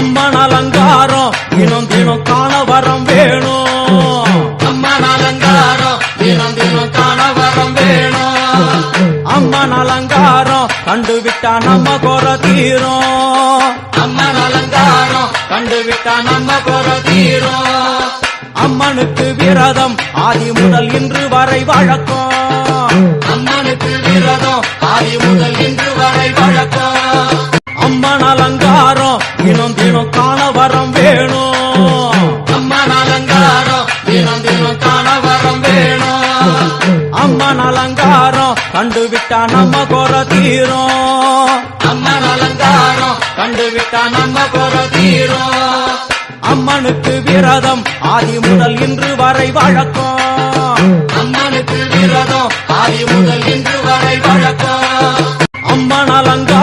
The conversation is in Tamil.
அம்மன் அலங்காரம் தினம் தினம் காண வரம் வேணும். அம்மன் அலங்காரம் தினம் தினம் காண வரம் வேணும். அம்மன் அலங்காரம் கண்டுவிட்டா நம்ம குற தீரும். அம்மன் அலங்காரம் கண்டுவிட்டா நம்ம குற தீரும். அம்மனுக்கு விரதம் ஆதி முதல் இன்று வரை வழக்கம். அம்மனுக்கு விரதம் ஆதி முதல் இன்று வரை வழக்கம். அம்மன் அலங்காரம் தினம் தினம் காண வரம் வேணும். அம்மன் அலங்காரம் தினம் தினம் காண வரம் வேணும். அம்மன் அலங்காரம் கண்டுவிட்டா நம்ம குற தீரும். அம்மன் அலங்காரம் கண்டுவிட்டா நம்ம குற தீரும். அம்மனுக்கு விரதம் ஆதி முதல் இன்று வரை வழக்கம். அம்மனுக்கு விரதம் ஆதி முதல் இன்று வரை வழக்கம். அம்மன் அலங்காரம்